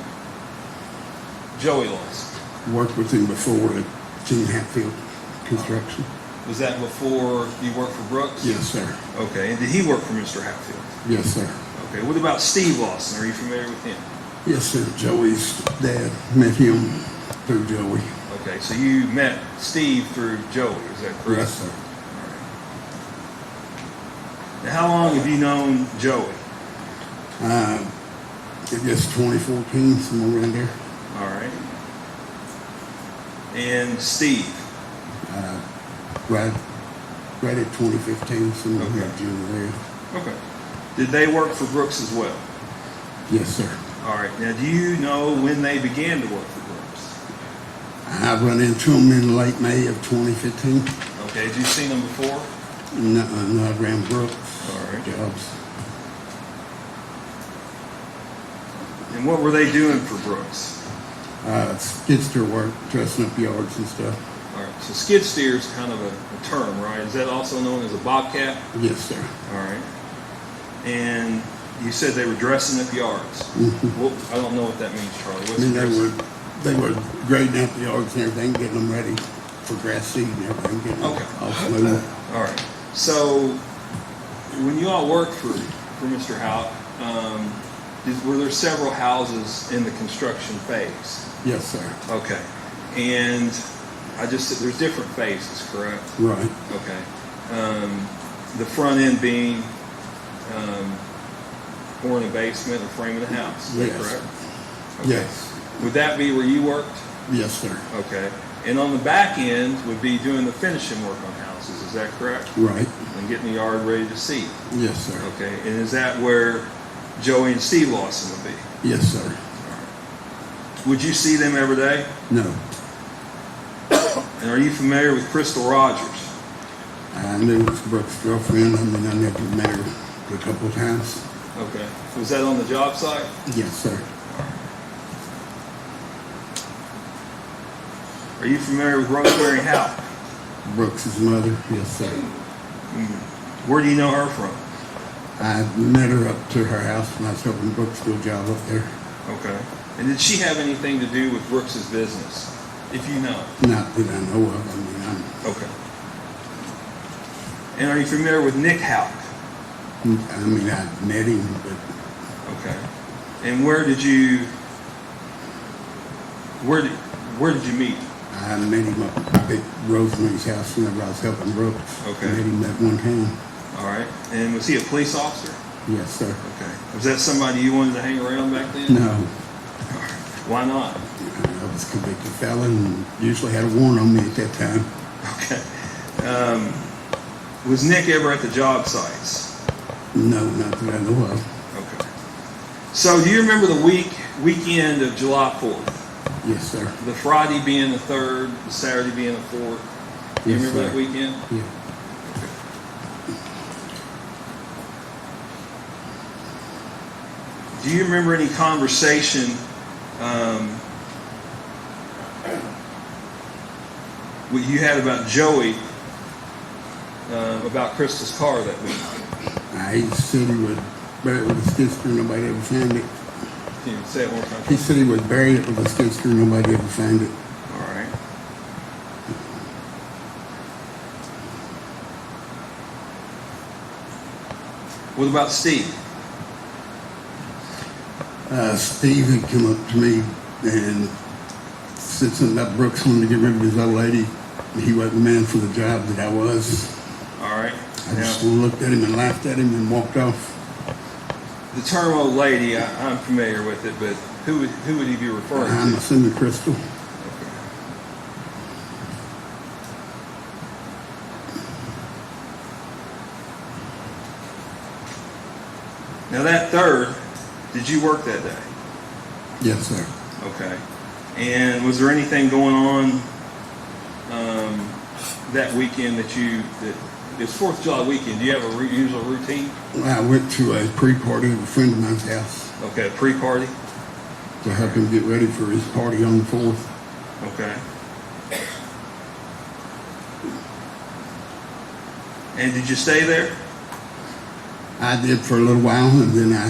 Joey Lawson? Worked with him before at Gene Hatfield Construction. Was that before you worked for Brooks? Yes, sir. Okay. And did he work for Mr. Hatfield? Yes, sir. Okay. What about Steve Lawson? Are you familiar with him? Yes, sir. Joey's dad. Met him through Joey. Okay. So you met Steve through Joey, is that correct? Yes, sir. All right. Now, how long have you known Joey? I guess 2014, somewhere around there. All right. And Steve? Right at 2015, somewhere Okay. around June there. Okay. Did they work for Brooks as well? Yes, sir. All right. Now, do you know when they began to work for Brooks? I run into him in late May of 2015. Okay. Had you seen them before? No, around Brooks. All right. Jobs. And what were they doing for Brooks? Skid steer work, dressing up yards and stuff. All right. So skid steer is kind of a term, right? Is that also known as a bobcat? Yes, sir. All right. And you said they were dressing up yards. Mhm. Well, I don't know what that means, Charlie. I What's mean, dressing? they were grading out the yards and everything, getting them ready for grass seed and everything, getting them Okay. all smooth. All right. So when you all worked for Mr. Houck, were there several houses in the construction phase? Yes, sir. Okay. And there's different phases, correct? Right. Okay. The front end being pouring a basement or framing a house, is that Yes. correct? Okay. Yes. Would that be where you worked? Yes, sir. Okay. And on the back end would be doing the finishing work on houses, is that correct? Right. And getting the yard ready to seed. Yes, sir. Okay. And is that where Joey and Steve Lawson would be? Yes, sir. Would you see them every day? No. And are you familiar with Crystal Rogers? I knew it was Brooks' girlfriend. I mean, I never met her a couple of times. Okay. Was that on the job site? Yes, sir. Are you familiar with Rosemary Houck? Brooks' mother. Yes, sir. Where do you know her from? I met her up to her house when I was helping Brooks do a job up there. Okay. And did she have anything to do with Brooks's business? If you know. Not that I know of. I mean, Okay. And are you familiar with Nick Houck? I met him, but Okay. And where did you meet? I met him up at Rosemary's house whenever I was helping Brooks. Okay. I met him that one time. All right. And was he a police officer? Yes, sir. Okay. Was that somebody you wanted to hang around back then? No. All right. Why not? I was a convicted felon and usually had a warrant on me at that time. Okay. Was Nick ever at the job sites? No, not that I know of. Okay. So do you remember the weekend of July 4th? Yes, sir. The Friday being the 3rd, the Saturday being the 4th. Do you Yes, remember sir. that weekend? Yeah. Do you remember any conversation what you had about Joey about Crystal's car that week? He said he would bury it with a skid screw, nobody ever found it. Can you say it one more time? He said he would bury it with a skid screw, nobody ever found it. All right. What about Steve? Steve had come up to me and said something about Brooks wanted to get rid of his old lady. He wasn't the man for the job that I was. All right. I just Now, looked at him and laughed at him and walked off. the term old lady, I'm familiar with it, but who would he be referring I'm to? assuming Crystal. Now that 3rd, did you work that day? Yes, sir. Okay. And was there anything going on that weekend that it's 4th of July weekend? Do you have a usual routine? I went to a pre-party at a friend of mine's house Okay, pre-party. to help him get ready for his party on the 4th. Okay. And did you stay there? I did for a little while and then I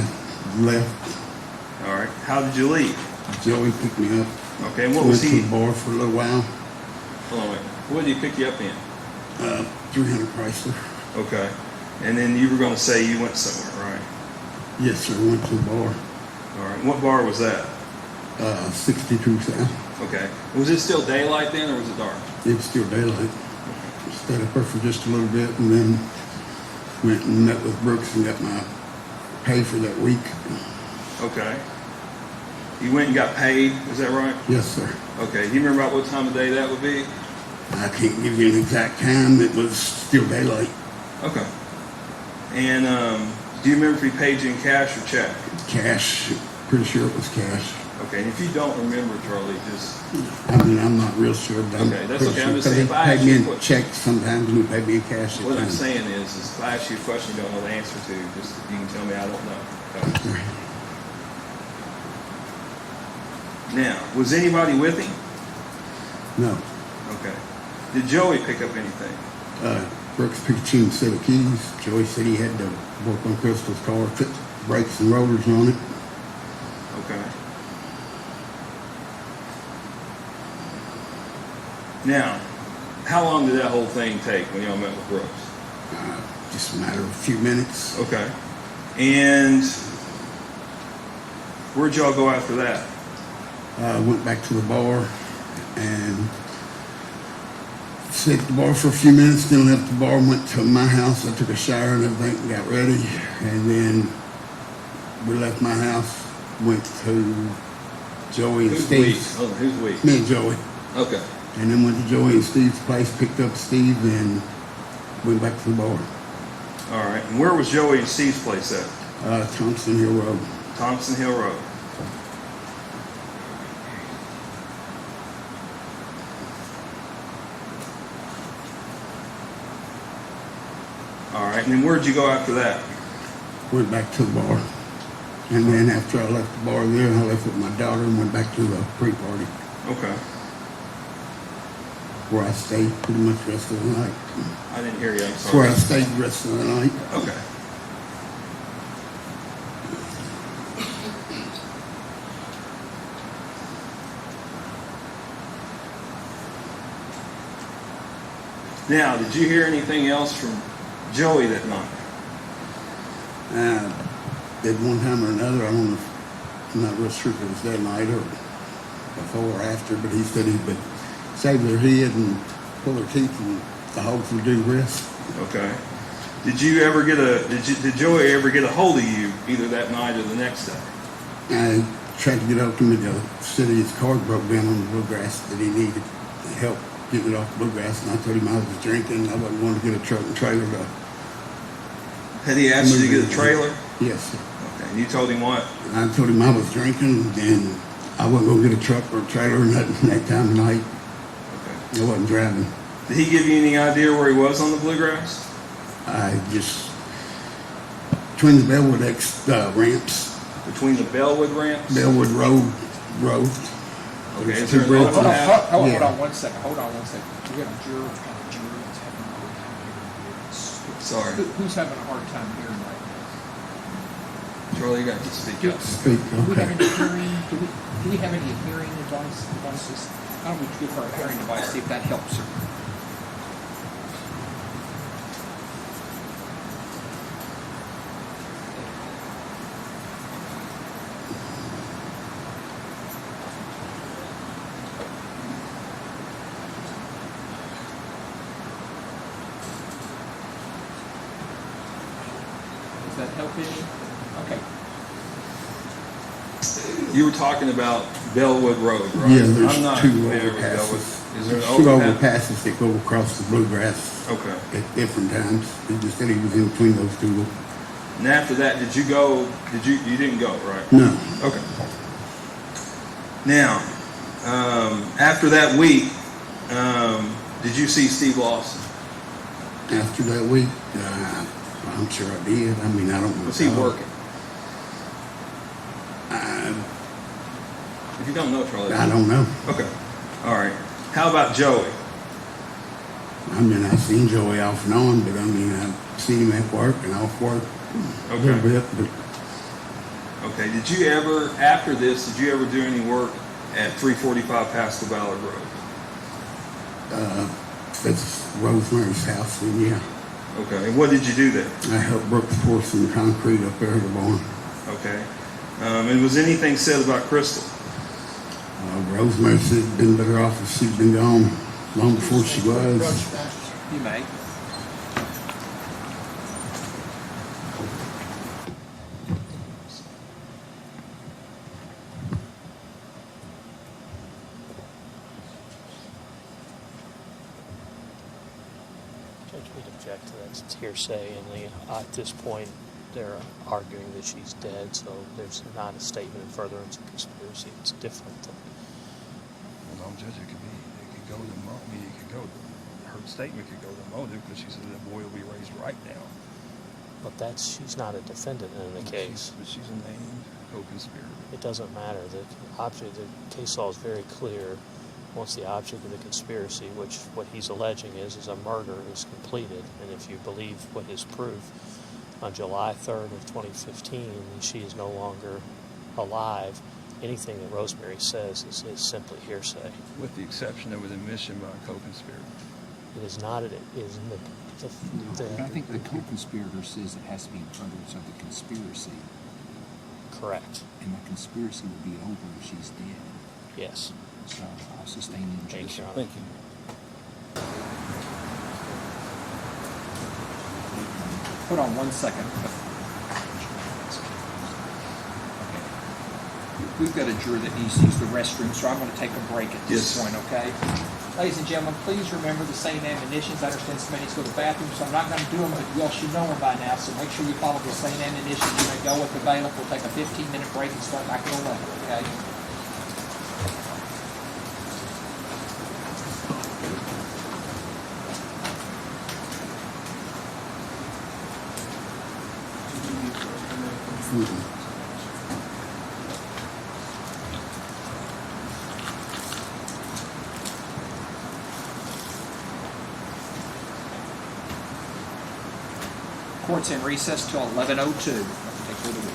left. All right. How did you leave? Joey picked me up. Okay. And what Went was to he? the bar for a little while. Hold on, wait. What did he pick you up in? 300 Chrysler. Okay. And then you were going to say you went somewhere, right? Yes, sir. Went to the bar. All right. What bar was that? 62 South. Okay. Was it still daylight then, or was it dark? It was still daylight. Stayed up there for just a little bit and then went and met with Brooks and got my pay for that week. Okay. You went and got paid, is that right? Yes, sir. Okay. Do you remember about what time of day that would be? I can't give you an exact time. It was still daylight. Okay. And do you remember if he paid you in cash or check? Cash. Pretty sure it was cash. Okay. And if you don't remember, Charlie, just I mean, I'm not real sure, but I'm Okay, that's pretty okay. I'm sure. just saying, if I 'Cause ask they you paid a me in question- checks sometimes and they paid me in cash. at what I'm times. saying is if I ask you a question you don't know the answer to, just you can tell me I don't know. Okay. Now, was anybody with him? No. Okay. Did Joey pick up anything? Brooks picked a set of keys. Joey said he had to work on Crystal's car, fit brakes and rotors on it. Okay. Now, how long did that whole thing take when y'all met with Brooks? Just a matter of a few minutes. Okay. And where'd y'all go after that? Went back to the bar and stayed at the bar for a few minutes, then left the bar, went to my house. I took a shower and everything and got ready. And then we left my house, went to Joey and Who's we? Steve's. Oh, who's we? Me and Joey. Okay. And then went to Joey and Steve's place, picked up Steve and went back to the bar. All right. And where was Joey and Steve's place at? Thompson Hill Road. Thompson Hill Road. All right. And then where'd you go after that? Went back to the bar. And then after I left the bar there, I left with my daughter and went back to the pre-party Okay. where I stayed pretty much the rest of the night. I didn't hear you. I'm That's where sorry. I stayed the rest of the night. Okay. Now, did you hear anything else from Joey that night? At one time or another, I don't know, I'm not real sure if it was that night or before or after, but he said he would shave their head and pull their teeth and the hogs would do the rest. Okay. Did you ever get did Joey ever get a hold of you either that night or the next day? I tried to get up to him to said his car broke down on the bluegrass that he needed help getting it off the bluegrass, and I told him I was drinking. I wasn't going to get a truck and trailer to. Had he asked you to get a trailer? Yes, sir. Okay. And you told him what? I told him I was drinking, and I wasn't gonna get a truck or a trailer or nothing that time of night. Okay. I wasn't driving. Did he give you any idea where he was on the Bluegrass? I just, between the Bellwood ramps, Between the Bellwood ramps? Bellwood Road. Okay, There's is two there an bridges. open path? Hold Yeah. on one second. We got a juror that's having a hard time hearing. Sorry. Who's having a hard time hearing right Charlie, you got to speak up. Speak, now? Do we have okay. any hearing, do we have any hearing devices? How don't we give her a hearing device, see if that helps her? Does that help any? Okay. You were talking about Bellwood Road, right? Yeah, I'm there's not two familiar with Bellwood. overpasses. Is there an Two overpass? overpasses that go across the Bluegrass Okay. at different times. He just said he was in between those two. And after that, you didn't go, right? No, Okay. Now, after that week, did you see Steve Lawson? after that week, I'm sure I did. I mean, I don't know. Was he working? I If you don't know, Charlie. don't know. Okay. All right. How about Joey? I mean, I've seen Joey off and on, but I mean, I've seen him at work and off work a little Okay. bit, but Okay. Did you ever, after this, did you ever do any work at 345 Pascal Ballard Road? that's Rosemary's house, and yeah, Okay. And what did you do there? I helped Brooks pour some concrete up there at the barn. Okay. And was anything said about Crystal? Rosemary said it'd been better off if she'd been gone long before she was. You may. Judge, we'd object to that. It's hearsay, and at this point, they're arguing that she's dead, so there's not a statement in furtherance of conspiracy. It's different than. Well, no, Judge, it could go to motive. Her statement could go to motive because she said that boy will be raised right now. But she's not a defendant in the case. But she's a named co-conspirator. It doesn't matter. The case law is very clear. Once the object of the conspiracy, which what he's alleging is a murder, is completed, and if you believe what his proof, on July 3rd of 2015, she is no longer alive. Anything that Rosemary says is simply hearsay. With the exception of an admission by a co-conspirator. It is not. It is in But I think the co-conspirator says it has to be in furtherance of the conspiracy, correct. and the conspiracy will be over if she's dead. Yes. So I'll sustain the Thank you, Your injury. Honor. Thank you. Hold on one second. We've got a juror that needs to use the restroom, so I'm going to take a break at this Yes. point, okay? Ladies and gentlemen, please remember the same admonitions. I understand some needs to go to the bathroom, so I'm not going to do them, but you all should know them by now, so make sure you follow the same admonitions. You may go with the bailiff. We'll take a 15-minute break and start back at 11, okay? Court's in recess till 11:02. Take a little